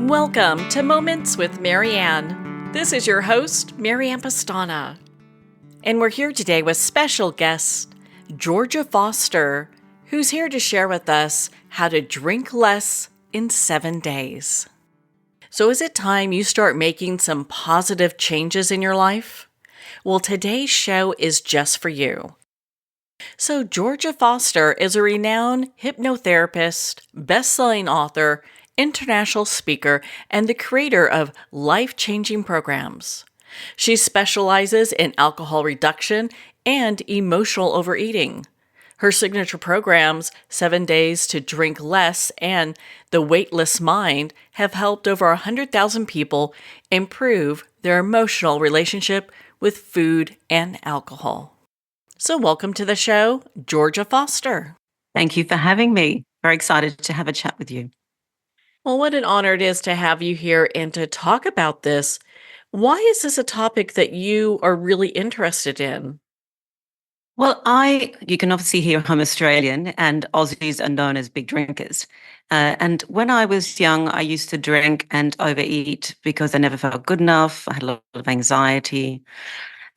Welcome to Moments with Marianne. This is your host, Marianne Pastana. And we're here today with special guest, Georgia Foster, who's here to share with us how to drink less in 7 days. So is it time you start making some positive changes in your life? Well, today's show is just for you. So Georgia Foster is a renowned hypnotherapist, best-selling author, international speaker, and the creator of life-changing programs. She specializes in alcohol reduction and emotional overeating. Her signature programs, 7 Days to Drink Less and The Weightless Mind, have helped over 100,000 people improve their emotional relationship with food and alcohol. So welcome to the show, Georgia Foster. Thank you for having me. Very excited to have a chat with you. Well, what an honor it is to have you here and to talk about this. Why is this a topic that you are really interested in? Well, you can obviously hear I'm Australian, and Aussies are known as big drinkers. And when I was young, I used to drink and overeat because I never felt good enough. I had a lot of anxiety.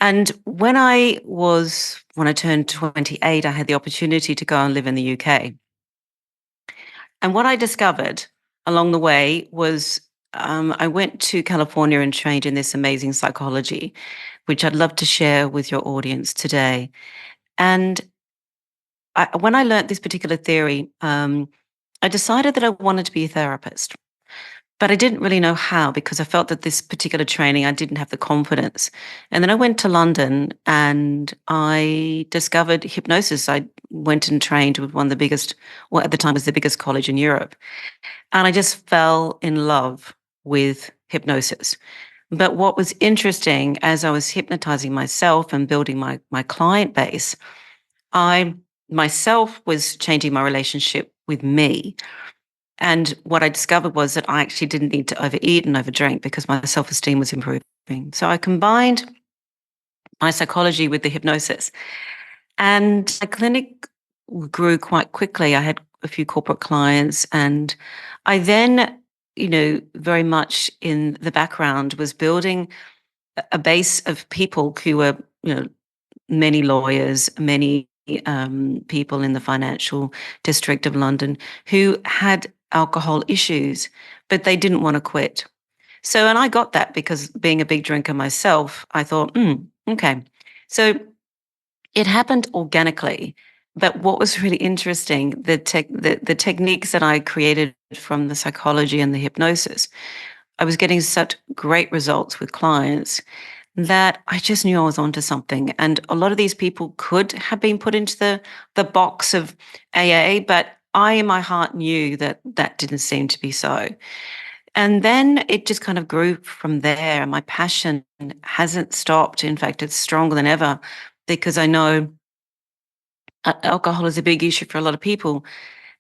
And when I turned 28, I had the opportunity to go and live in the UK. And what I discovered along the way was I went to California and trained in this amazing psychology, which I'd love to share with your audience today. And when I learned this particular theory, I decided that I wanted to be a therapist. But I didn't really know how because I felt that this particular training, I didn't have the confidence. And then I went to London and I discovered hypnosis. I went and trained with one of the biggest, well, at the time was the biggest college in Europe. And I just fell in love with hypnosis. But what was interesting as I was hypnotizing myself and building my client base, I myself was changing my relationship with me. And what I discovered was that I actually didn't need to overeat and overdrink because my self-esteem was improving. So I combined my psychology with the hypnosis. And my clinic grew quite quickly. I had a few corporate clients. And I then, very much in the background was building a base of people who were, many lawyers, many people in the financial district of London who had alcohol issues, but they didn't want to quit. So, and I got that because being a big drinker myself, I thought, okay. So it happened organically. But what was really interesting, the techniques that I created from the psychology and the hypnosis, I was getting such great results with clients that I just knew I was onto something. And a lot of these people could have been put into the box of AA, but I, in my heart, knew that that didn't seem to be so. And then it just kind of grew from there. My passion hasn't stopped. In fact, it's stronger than ever because I know alcohol is a big issue for a lot of people.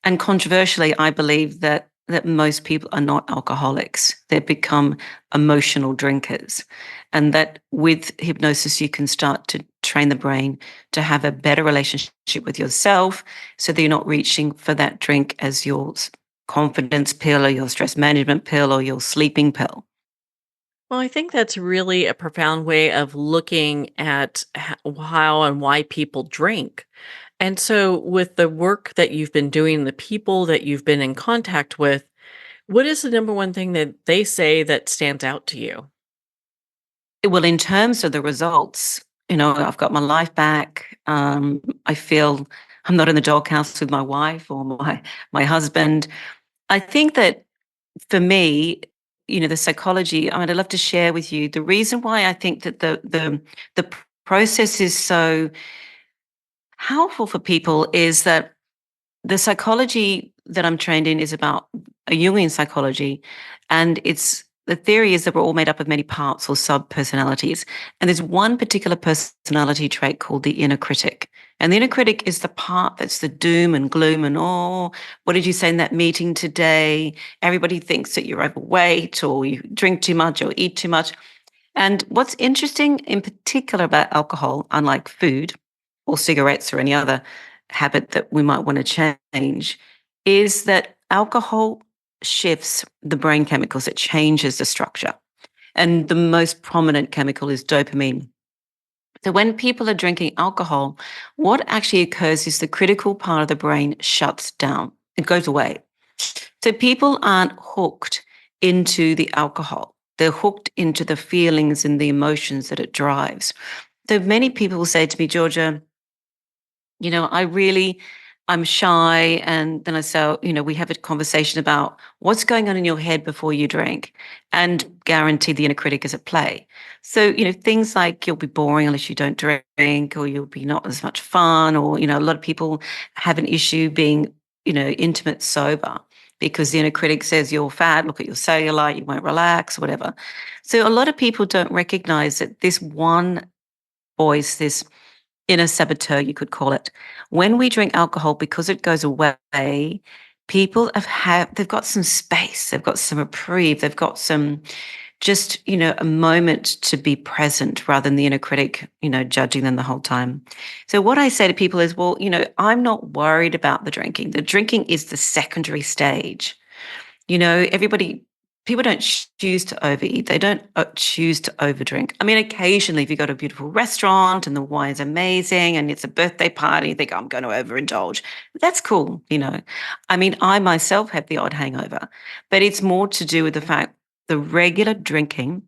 And controversially, I believe that most people are not alcoholics. They become emotional drinkers. And that with hypnosis, you can start to train the brain to have a better relationship with yourself so that you're not reaching for that drink as your confidence pill or your stress management pill or your sleeping pill. Well, I think that's really a profound way of looking at how and why people drink. And so, with the work that you've been doing, the people that you've been in contact with, what is the number one thing that they say that stands out to you? Well, in terms of the results, I've got my life back. I feel I'm not in the doghouse with my wife or my husband. I think that for me, the psychology, I'd love to share with you the reason why I think that the process is so powerful for people is that the psychology that I'm trained in is about a Jungian psychology, and the theory is that we're all made up of many parts or sub-personalities. And there's one particular personality trait called the inner critic. And the inner critic is the part that's the doom and gloom and, oh, what did you say in that meeting today? Everybody thinks that you're overweight or you drink too much or eat too much. And what's interesting in particular about alcohol, unlike food or cigarettes or any other habit that we might want to change, is that alcohol shifts the brain chemicals. It changes the structure. And the most prominent chemical is dopamine. So when people are drinking alcohol, what actually occurs is the critical part of the brain shuts down. It goes away. So people aren't hooked into the alcohol. They're hooked into the feelings and the emotions that it drives. So many people will say to me, Georgia, I'm shy. And then I say, we have a conversation about what's going on in your head before you drink, and guarantee the inner critic is at play. So, things like you'll be boring unless you don't drink, or you'll be not as much fun, or, a lot of people have an issue being, intimate sober because the inner critic says you're fat, look at your cellulite, you won't relax, or whatever. So a lot of people don't recognize that this one voice, this inner saboteur, you could call it. When we drink alcohol, because it goes away, people they've got some space, they've got some reprieve, they've got some just, a moment to be present rather than the inner critic, judging them the whole time. So what I say to people is, well, I'm not worried about the drinking. The drinking is the secondary stage. People don't choose to overeat. They don't choose to overdrink. I mean, occasionally if you go to a beautiful restaurant and the wine's amazing and it's a birthday party, you think, I'm going to overindulge. That's cool, I mean, I myself have the odd hangover, but it's more to do with the fact the regular drinking,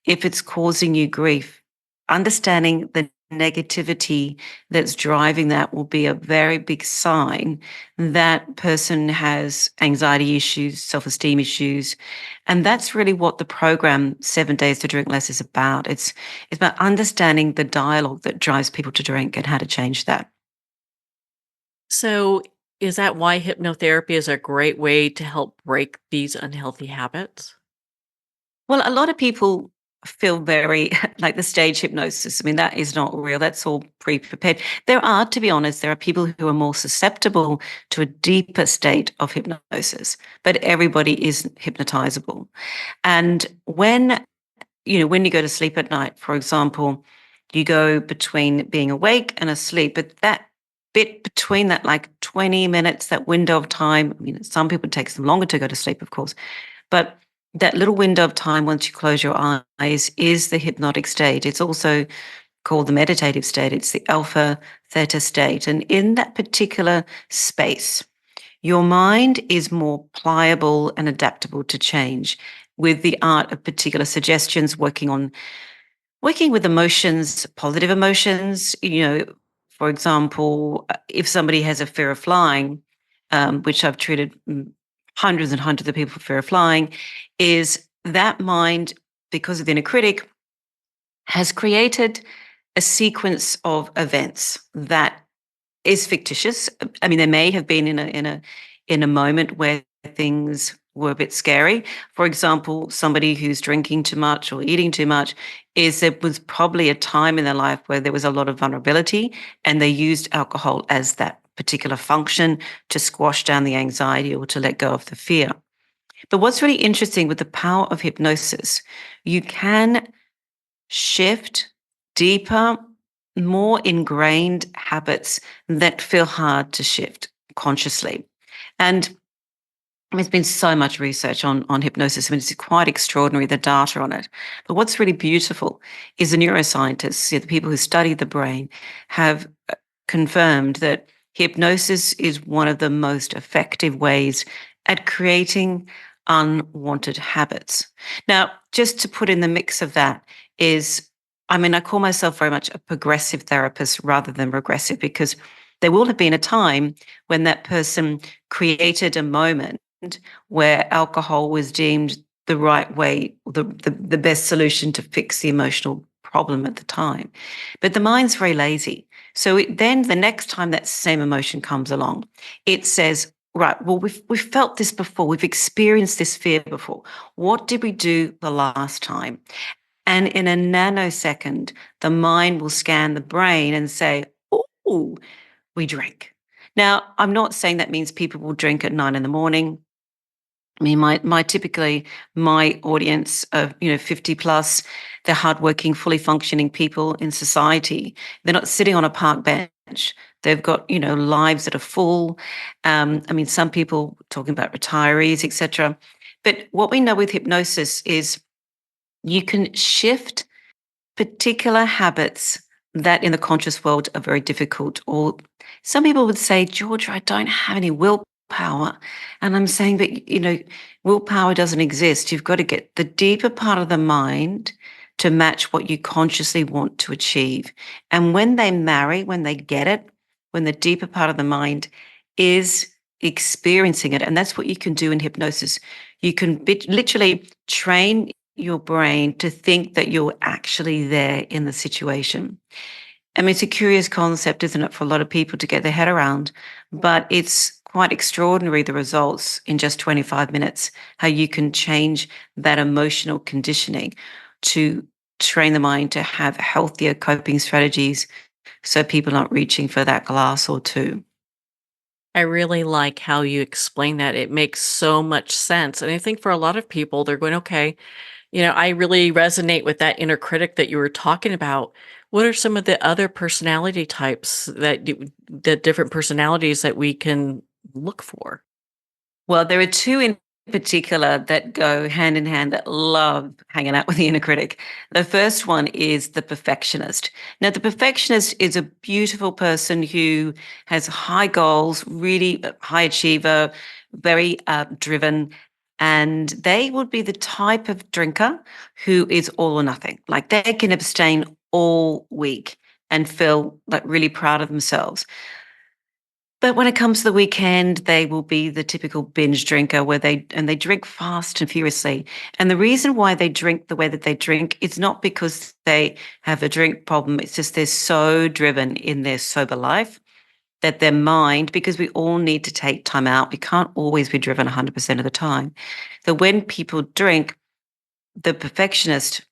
if it's causing you grief, understanding the negativity that's driving that will be a very big sign that person has anxiety issues, self-esteem issues. And that's really what the program 7 Days to Drink Less is about. It's about understanding the dialogue that drives people to drink and how to change that. So, is that why hypnotherapy is a great way to help break these unhealthy habits? Well, a lot of people feel very like the stage hypnosis. I mean, that is not real. That's all pre-prepared. To be honest, there are people who are more susceptible to a deeper state of hypnosis, but everybody is hypnotizable. And when you go to sleep at night, for example, you go between being awake and asleep, but that bit between that, like 20 minutes, that window of time, I mean, some people it takes them longer to go to sleep, of course, but that little window of time once you close your eyes is the hypnotic state. It's also called the meditative state. It's the alpha theta state. And in that particular space, your mind is more pliable and adaptable to change with the art of particular suggestions, working with emotions, positive emotions. For example, if somebody has a fear of flying, which I've treated hundreds and hundreds of people for fear of flying, is that mind, because of the inner critic, has created a sequence of events that is fictitious. I mean, they may have been in a moment where things were a bit scary. For example, somebody who's drinking too much or eating too much, there was probably a time in their life where there was a lot of vulnerability, and they used alcohol as that particular function to squash down the anxiety or to let go of the fear. But what's really interesting with the power of hypnosis, you can shift deeper, more ingrained habits that feel hard to shift consciously. And there's been so much research on hypnosis. I mean, it's quite extraordinary, the data on it. But what's really beautiful is the neuroscientists, the people who study the brain, have confirmed that hypnosis is one of the most effective ways at creating unwanted habits. Now, just to put in the mix of that I call myself very much a progressive therapist rather than regressive, because there will have been a time when that person created a moment where alcohol was deemed the right way, the best solution to fix the emotional problem at the time. But the mind's very lazy. So then the next time that same emotion comes along, it says, right, well, we've felt this before. We've experienced this fear before. What did we do the last time? And in a nanosecond, the mind will scan the brain and say, oh, we drink. Now, I'm not saying that means people will drink at 9 a.m. I mean, my audience of 50 plus, they're hardworking, fully functioning people in society. They're not sitting on a park bench. They've got, lives that are full. Some people talking about retirees, etc. But what we know with hypnosis is you can shift particular habits that in the conscious world are very difficult. Or some people would say, Georgia, I don't have any willpower. And I'm saying, but, willpower doesn't exist. You've got to get the deeper part of the mind to match what you consciously want to achieve. And when they marry, when they get it, when the deeper part of the mind is experiencing it, and that's what you can do in hypnosis. You can literally train your brain to think that you're actually there in the situation. I mean, it's a curious concept, isn't it, for a lot of people to get their head around, but it's quite extraordinary, the results in just 25 minutes, how you can change that emotional conditioning to train the mind to have healthier coping strategies so people aren't reaching for that glass or two. I really like how you explain that. It makes so much sense. And I think for a lot of people, they're going, okay, I really resonate with that inner critic that you were talking about. What are some of the other personality types the different personalities that we can look for? Well, there are two in particular that go hand in hand that love hanging out with the inner critic. The first one is the perfectionist. Now, the perfectionist is a beautiful person who has high goals, really high achiever, very driven. And they would be the type of drinker who is all or nothing. Like they can abstain all week and feel like really proud of themselves. But when it comes to the weekend, they will be the typical binge drinker where they drink fast and furiously. And the reason why they drink the way that they drink is not because they have a drink problem. It's just they're so driven in their sober life that their mind, because we all need to take time out. We can't always be driven 100% of the time. So when people drink, the perfectionist,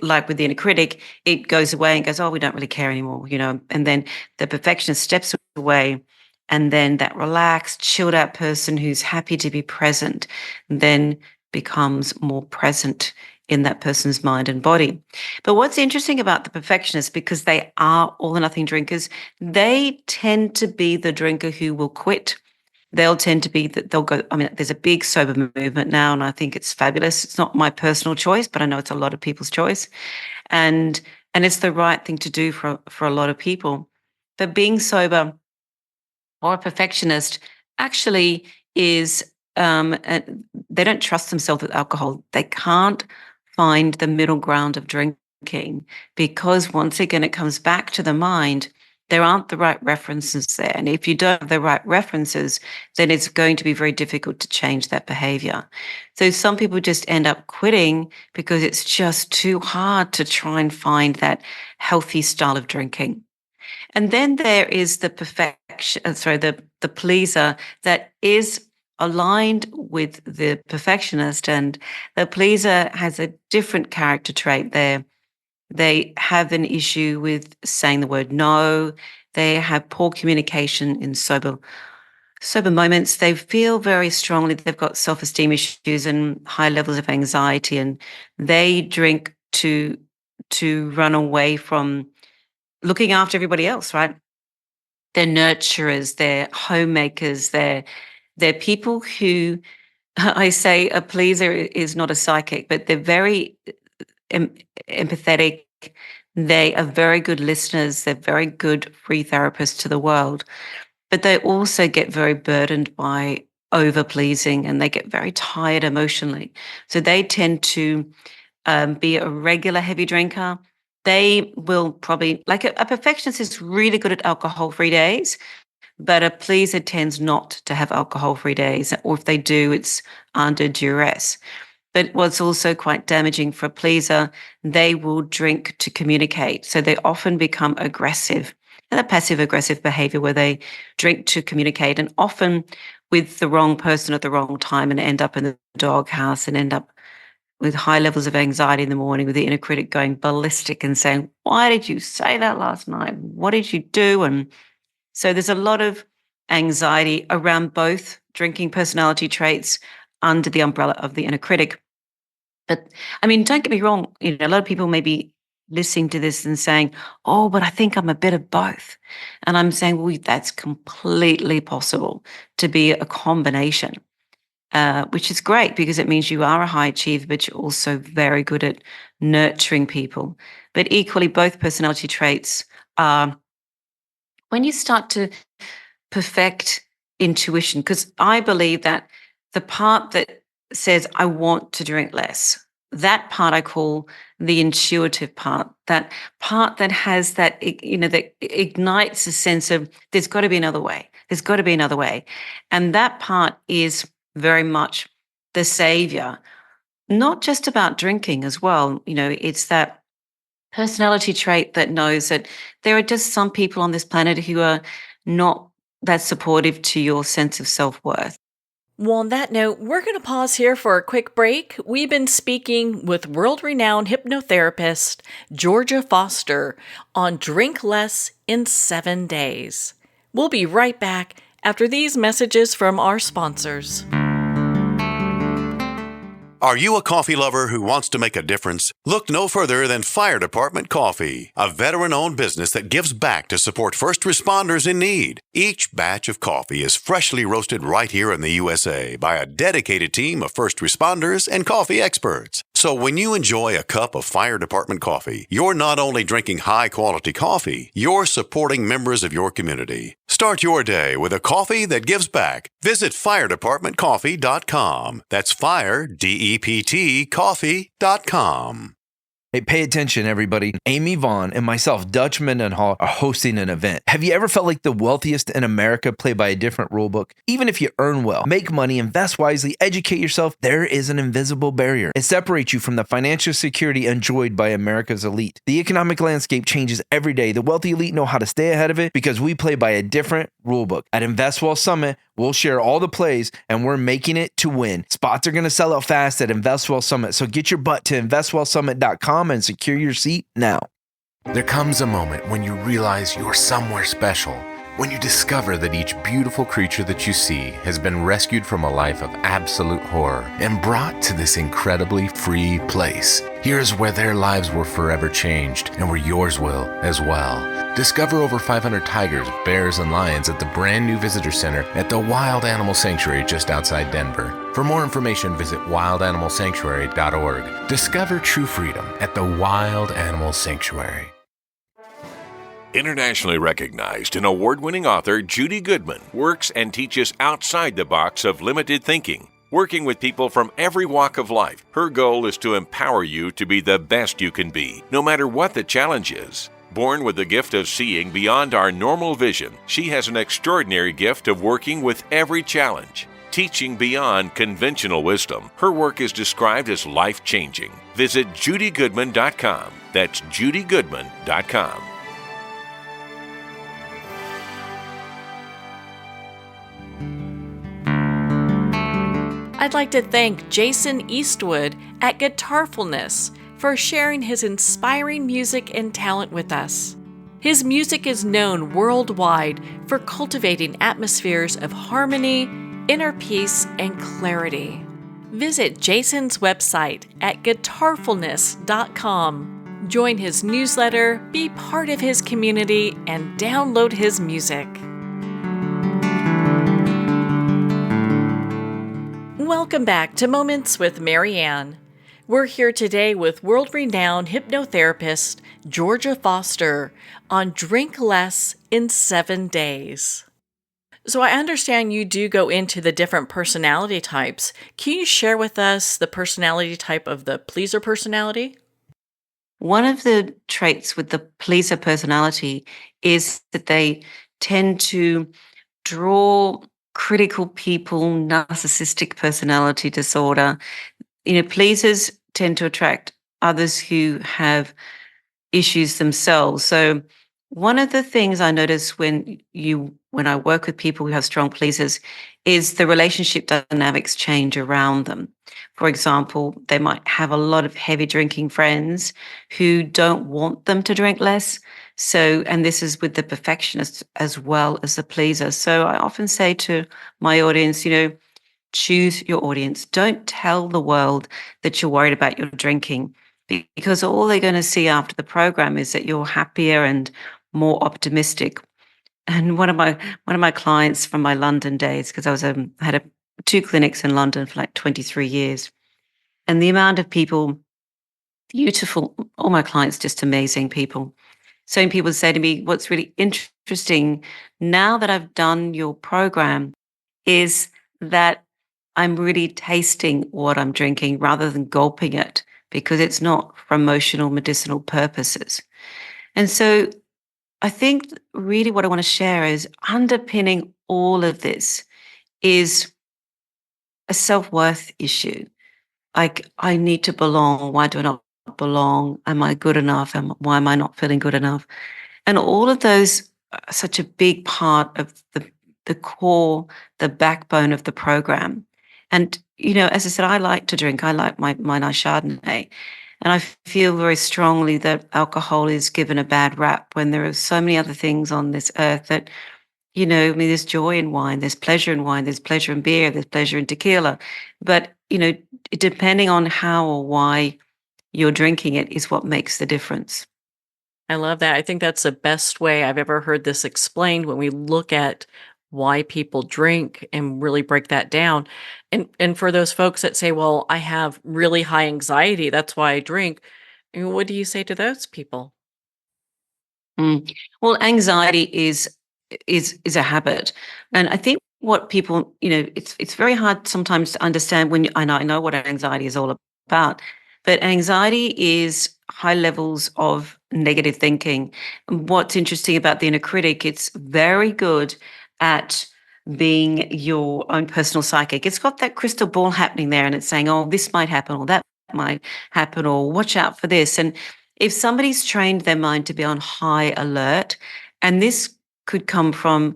like with the inner critic, it goes away and goes, oh, we don't really care anymore, and then the perfectionist steps away. And then that relaxed, chilled out person who's happy to be present then becomes more present in that person's mind and body. But what's interesting about the perfectionists, because they are all or nothing drinkers, they tend to be the drinker who will quit. They'll tend to be that they'll go. I mean, there's a big sober movement now, and I think it's fabulous. It's not my personal choice, but I know it's a lot of people's choice, and it's the right thing to do for a lot of people. But being sober or a perfectionist actually is they don't trust themselves with alcohol. They can't find the middle ground of drinking because once again, it comes back to the mind. There aren't the right references there. And if you don't have the right references, then it's going to be very difficult to change that behavior. So some people just end up quitting because it's just too hard to try and find that healthy style of drinking. And then there is the the pleaser that is aligned with the perfectionist. And the pleaser has a different character trait there. They have an issue with saying the word no. They have poor communication in sober moments. They feel very strongly they've got self-esteem issues and high levels of anxiety, and they drink to run away from looking after everybody else, right? They're nurturers, they're homemakers, they're people who I say a pleaser is not a psychic, but they're very empathetic. They are very good listeners. They're very good free therapists to the world, but they also get very burdened by over pleasing and they get very tired emotionally. So they tend to be a regular heavy drinker. They will probably, like a perfectionist is really good at alcohol-free days, but a pleaser tends not to have alcohol-free days, or if they do, it's under duress. But what's also quite damaging for a pleaser, they will drink to communicate. So they often become aggressive, and a passive-aggressive behavior where they drink to communicate, and often with the wrong person at the wrong time and end up in the doghouse and end up with high levels of anxiety in the morning, with the inner critic going ballistic and saying, why did you say that last night? What did you do? And so there's a lot of anxiety around both drinking personality traits under the umbrella of the inner critic. But I mean, don't get me wrong, a lot of people maybe listening to this and saying, oh, but I think I'm a bit of both. And I'm saying, well, that's completely possible to be a combination, which is great because it means you are a high achiever, but you're also very good at nurturing people. But equally, both personality traits are when you start to perfect intuition, because I believe that the part that says, I want to drink less, that part I call the intuitive part, that part that has that, that ignites a sense of there's got to be another way. There's got to be another way. And that part is very much the savior, not just about drinking as well. It's that personality trait that knows that there are just some people on this planet who are not that supportive to your sense of self-worth. Well, on that note, we're going to pause here for a quick break. We've been speaking with world-renowned hypnotherapist Georgia Foster on Drink Less in 7 Days. We'll be right back after these messages from our sponsors. Are you a coffee lover who wants to make a difference? Look no further than Fire Department Coffee, a veteran-owned business that gives back to support first responders in need. Each batch of coffee is freshly roasted right here in the USA by a dedicated team of first responders and coffee experts. So when you enjoy a cup of Fire Department coffee, you're not only drinking high-quality coffee, you're supporting members of your community. Start your day with a coffee that gives back. Visit firedepartmentcoffee.com. That's fire, DEPT, coffee.com. Hey, pay attention, everybody. Amy Vaughn and myself, Dutch Mendenhall, are hosting an event. Have you ever felt like the wealthiest in America play by a different rule book? Even if you earn well, make money, invest wisely, educate yourself, there is an invisible barrier. It separates you from the financial security enjoyed by America's elite. The economic landscape changes every day. The wealthy elite know how to stay ahead of it because we play by a different rule book. At Invest Well Summit, we'll share all the plays, and we're making it to win. Spots are going to sell out fast at InvestWell Summit, so get your butt to investwellsummit.com and secure your seat now. There comes a moment when you realize you're somewhere special, when you discover that each beautiful creature that you see has been rescued from a life of absolute horror and brought to this incredibly free place. Here's where their lives were forever changed, and where yours will as well. Discover over 500 tigers, bears, and lions at the brand new visitor center at the Wild Animal Sanctuary just outside Denver. For more information, visit wildanimalsanctuary.org. Discover true freedom at the Wild Animal Sanctuary. Internationally recognized and award-winning author Judy Goodman works and teaches outside the box of limited thinking. Working with people from every walk of life, her goal is to empower you to be the best you can be, no matter what the challenge is. Born with the gift of seeing beyond our normal vision, she has an extraordinary gift of working with every challenge. Teaching beyond conventional wisdom, her work is described as life-changing. Visit judygoodman.com. That's judygoodman.com. I'd like to thank Jason Eastwood at Guitarfulness for sharing his inspiring music and talent with us. His music is known worldwide for cultivating atmospheres of harmony, inner peace, and clarity. Visit Jason's website at guitarfulness.com. Join his newsletter, be part of his community, and download his music. Welcome back to Moments with Mary Ann. We're here today with world-renowned hypnotherapist Georgia Foster on Drink Less in 7 Days. So I understand you do go into the different personality types. Can you share with us the personality type of the pleaser personality? One of the traits with the pleaser personality is that they tend to draw critical people, narcissistic personality disorder. Pleasers tend to attract others who have issues themselves. So one of the things I notice when I work with people who have strong pleasers is the relationship dynamics change around them. For example, they might have a lot of heavy drinking friends who don't want them to drink less. So, and this is with the perfectionist as well as the pleaser. So I often say to my audience, choose your audience. Don't tell the world that you're worried about your drinking. because all they're going to see after the program is that you're happier and more optimistic. And one of my clients from my London days, because I had two clinics in London for like 23 years, and the amount of people, beautiful, all my clients, just amazing people. So people say to me, what's really interesting now that I've done your program is that I'm really tasting what I'm drinking rather than gulping it, because it's not for emotional, medicinal purposes. And so I think really what I want to share is underpinning all of this is a self-worth issue. Like, I need to belong. Why do I not belong? Am I good enough? Why am I not feeling good enough? And all of those are such a big part of the core, the backbone of the program. And, as I said, I like to drink. I like my nice Chardonnay. And I feel very strongly that alcohol is given a bad rap when there are so many other things on this earth that, I mean, there's joy in wine, there's pleasure in wine, there's pleasure in beer, there's pleasure in tequila. But, depending on how or why you're drinking it is what makes the difference. I love that. I think that's the best way I've ever heard this explained when we look at why people drink and really break that down. And for those folks that say, "Well, I have really high anxiety, that's why I drink." What do you say to those people? Mm. Well, anxiety is a habit, and I think what people, it's very hard sometimes to understand when and I know what anxiety is all about, but anxiety is high levels of negative thinking. And what's interesting about the inner critic, it's very good at being your own personal psychic. It's got that crystal ball happening there, and it's saying, "Oh, this might happen, or that might happen, or watch out for this." And if somebody's trained their mind to be on high alert, and this could come from,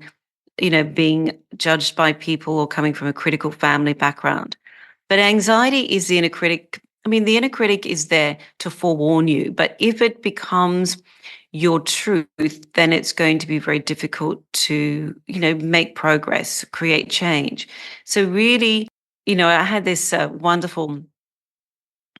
being judged by people or coming from a critical family background. But anxiety is the inner critic. I mean, the inner critic is there to forewarn you, but if it becomes your truth, then it's going to be very difficult to, make progress, create change. So really, I had this wonderful,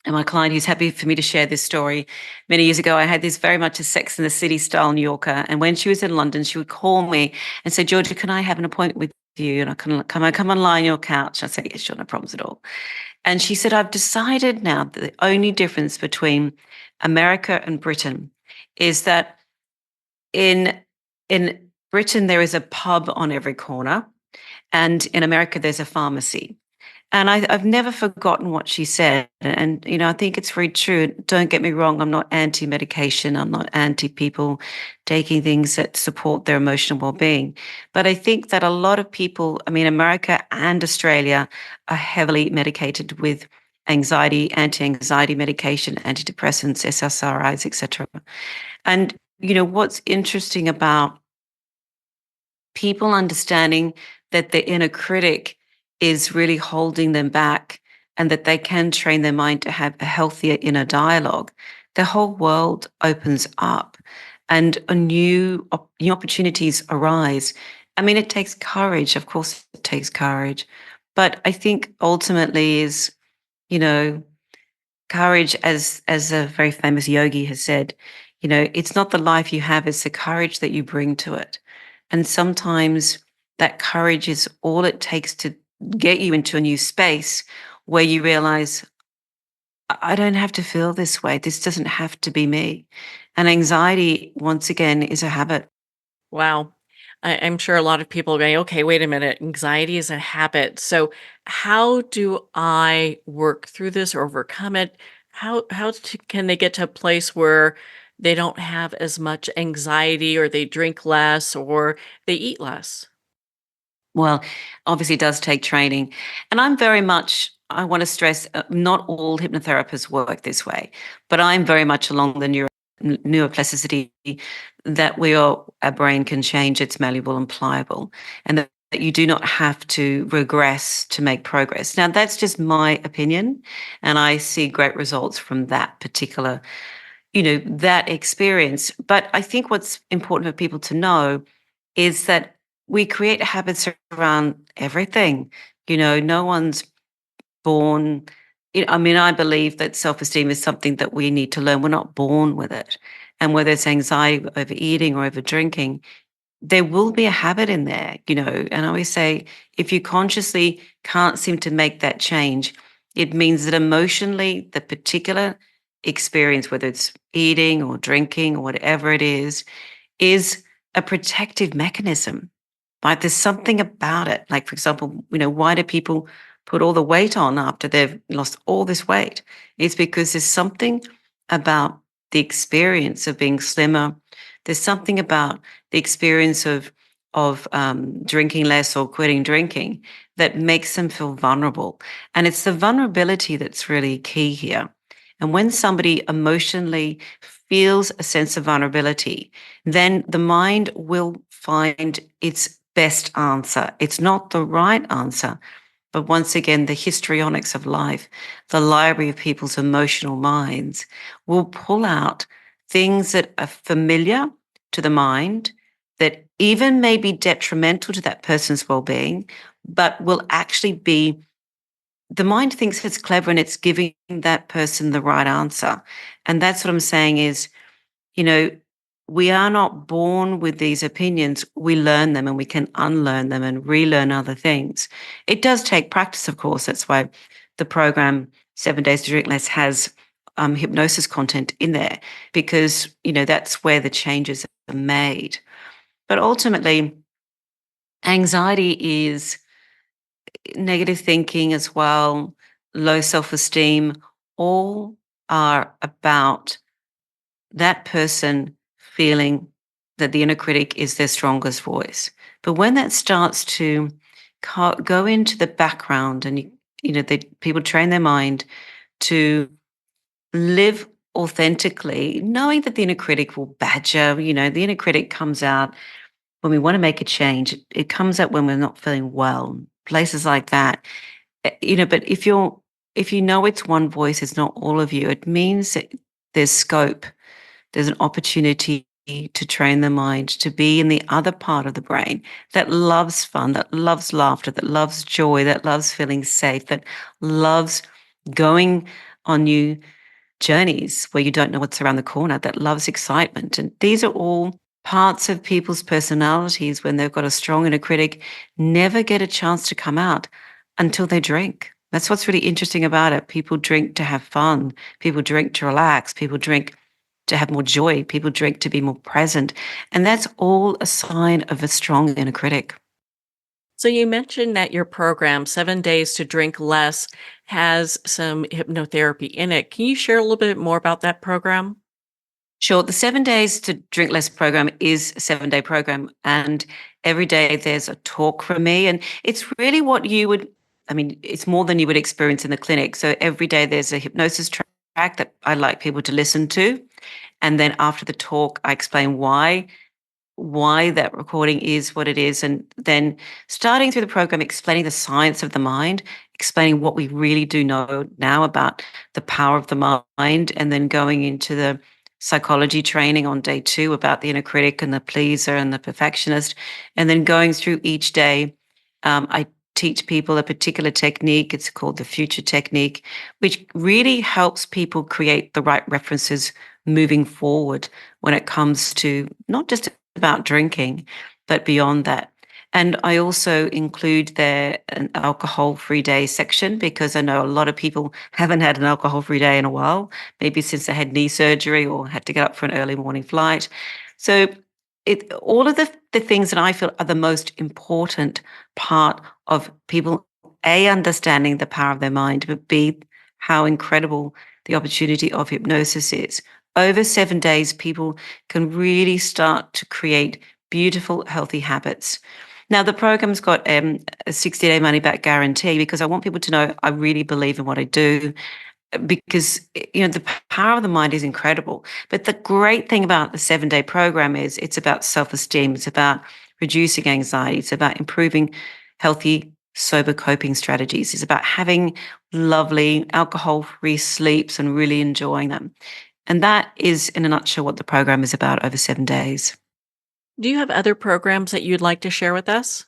and my client who's happy for me to share this story. Many years ago, I had this very much a Sex in the City style New Yorker. And when she was in London, she would call me and say, "Georgia, can I have an appointment with you? And I come and lie on your couch?" I said, "Yes, sure, no problems at all." And she said, "I've decided now that the only difference between America and Britain is that in in Britain, there is a pub on every corner, and in America, there's a pharmacy." And I've never forgotten what she said. And, I think it's very true. Don't get me wrong, I'm not anti-medication. I'm not anti people taking things that support their emotional well-being. But I think that a lot of people, I mean, America and Australia are heavily medicated with anxiety, anti-anxiety medication, antidepressants, SSRIs, etc. And, what's interesting about people understanding that the inner critic is really holding them back, and that they can train their mind to have a healthier inner dialogue, the whole world opens up and new opportunities arise. I mean, it takes courage. Of course, it takes courage. But I think ultimately is, you know, courage, as a very famous yogi has said, it's not the life you have, it's the courage that you bring to it. And sometimes that courage is all it takes to get you into a new space where you realize, I don't have to feel this way. This doesn't have to be me. And anxiety, once again, is a habit. Wow. I'm sure a lot of people are going, okay, wait a minute. Anxiety is a habit. So, how do I work through this or overcome it? Can they get to a place where they don't have as much anxiety, or they drink less, or they eat less? Well, obviously, it does take training. And I want to stress, not all hypnotherapists work this way, but I'm very much along the neuroplasticity, that our brain can change, it's malleable and pliable, and that you do not have to regress to make progress. Now, that's just my opinion, and I see great results from that particular, that experience. But I think what's important for people to know is that we create habits around everything. No one's born, I believe that self-esteem is something that we need to learn. We're not born with it. And whether it's anxiety, overeating, or over drinking, there will be a habit in there, And I always say, if you consciously can't seem to make that change, it means that emotionally, the particular experience, whether it's eating or drinking or whatever it is a protective mechanism. Like there's something about it. Like, for example, why do people put all the weight on after they've lost all this weight? It's because there's something about the experience of being slimmer. There's something about the experience of drinking less or quitting drinking that makes them feel vulnerable. And it's the vulnerability that's really key here. And when somebody emotionally feels a sense of vulnerability, then the mind will find its best answer. It's not the right answer, but once again, the histrionics of life, the library of people's emotional minds, will pull out things that are familiar to the mind, that even may be detrimental to that person's well-being, but will actually be, the mind thinks it's clever and it's giving that person the right answer. And that's what I'm saying is, we are not born with these opinions. We learn them and we can unlearn them and relearn other things. It does take practice, of course. That's why the program 7 Days to Drink Less has hypnosis content in there, because, that's where the changes are made. But ultimately, anxiety is negative thinking as well, low self-esteem, all are about that person feeling that the inner critic is their strongest voice. But when that starts to go into the background, and people train their mind to live authentically, knowing that the inner critic will badger, the inner critic comes out when we want to make a change. It comes out when we're not feeling well, places like that. But if you know it's one voice, it's not all of you, it means that there's scope. There's an opportunity to train the mind to be in the other part of the brain that loves fun, that loves laughter, that loves joy, that loves feeling safe, that loves going on new journeys where you don't know what's around the corner, that loves excitement. And these are all parts of people's personalities, when they've got a strong inner critic, never get a chance to come out until they drink. That's what's really interesting about it. People drink to have fun. People drink to relax. People drink to have more joy. People drink to be more present. And that's all a sign of a strong inner critic. So you mentioned that your program, 7 Days to Drink Less, has some hypnotherapy in it. Can you share a little bit more about that program? Sure. The 7 Days to Drink Less program is a 7-day program. And every day there's a talk from me. And it's really what it's more than you would experience in the clinic. So every day there's a hypnosis track that I like people to listen to. And then after the talk, I explain why that recording is what it is. And then starting through the program, explaining the science of the mind, explaining what we really do know now about the power of the mind, and then going into the psychology training on day 2 about the inner critic and the pleaser and the perfectionist. And then going through each day, I teach people a particular technique. It's called the future technique, which really helps people create the right references moving forward when it comes to not just about drinking, but beyond that. And I also include there an alcohol-free day section, because I know a lot of people haven't had an alcohol-free day in a while, maybe since they had knee surgery or had to get up for an early morning flight. So all of the things that I feel are the most important part of people, A, understanding the power of their mind, but B, how incredible the opportunity of hypnosis is. Over 7 days, people can really start to create beautiful, healthy habits. Now, the program's got a 60-day money-back guarantee, because I want people to know I really believe in what I do, because the power of the mind is incredible. But the great thing about the 7-day program is it's about self-esteem. It's about reducing anxiety. It's about improving healthy, sober coping strategies. It's about having lovely alcohol-free sleeps and really enjoying them. And that is, in a nutshell, what the program is about over 7 days. Do you have other programs that you'd like to share with us?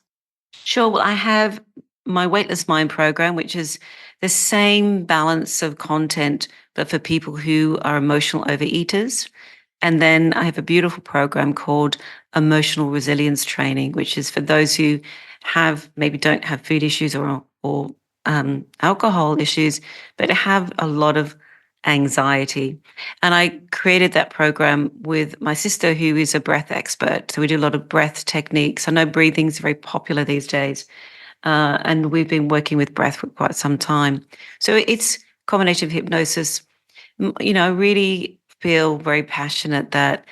Sure. Well, I have my Weightless Mind program, which is the same balance of content, but for people who are emotional overeaters. And then I have a beautiful program called Emotional Resilience Training, which is for those who maybe don't have food issues or alcohol issues, but have a lot of anxiety. And I created that program with my sister, who is a breath expert. So we do a lot of breath techniques. I know breathing is very popular these days. And we've been working with breath for quite some time. So it's a combination of hypnosis. I really feel very passionate that,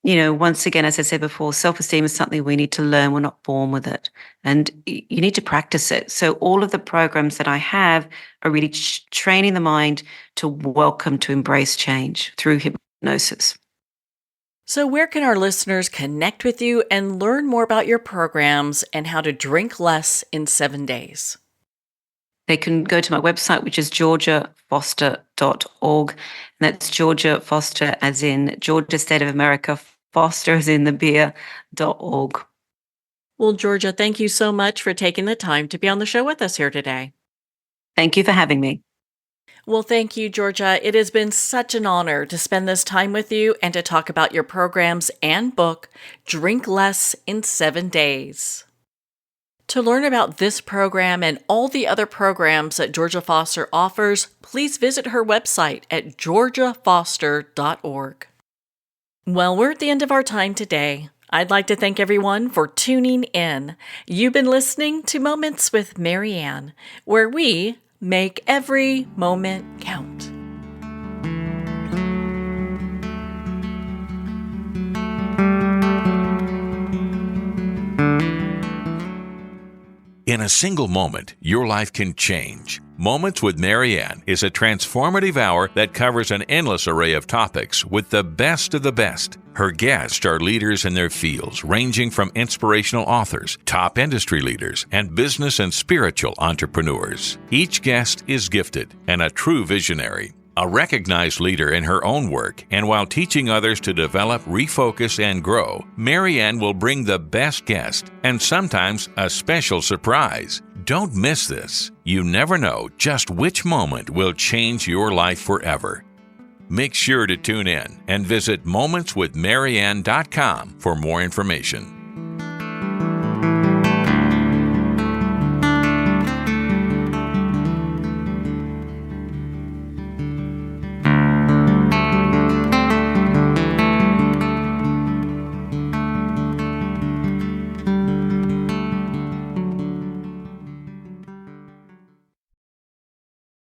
once again, as I said before, self-esteem is something we need to learn. We're not born with it. And you need to practice it. So all of the programs that I have are really training the mind to welcome, to embrace change through hypnosis. So where can our listeners connect with you and learn more about your programs and how to drink less in 7 days? They can go to my website, which is georgiafoster.org. And that's Georgia Foster as in Georgia, State of America, Foster as in the beer.org. Well, Georgia, thank you so much for taking the time to be on the show with us here today. Thank you for having me. Well, thank you, Georgia. It has been such an honor to spend this time with you and to talk about your programs and book, Drink Less in 7 Days. To learn about this program and all the other programs that Georgia Foster offers, please visit her website at georgiafoster.org. Well, we're at the end of our time today. I'd like to thank everyone for tuning in. You've been listening to Moments with Mary Ann, where we make every moment count. In a single moment, your life can change. Moments with Mary Ann is a transformative hour that covers an endless array of topics with the best of the best. Her guests are leaders in their fields, ranging from inspirational authors, top industry leaders, and business and spiritual entrepreneurs. Each guest is gifted and a true visionary, a recognized leader in her own work, and while teaching others to develop, refocus, and grow, Mary Ann will bring the best guest and sometimes a special surprise. Don't miss this. You never know just which moment will change your life forever. Make sure to tune in and visit momentswithmaryann.com for more information.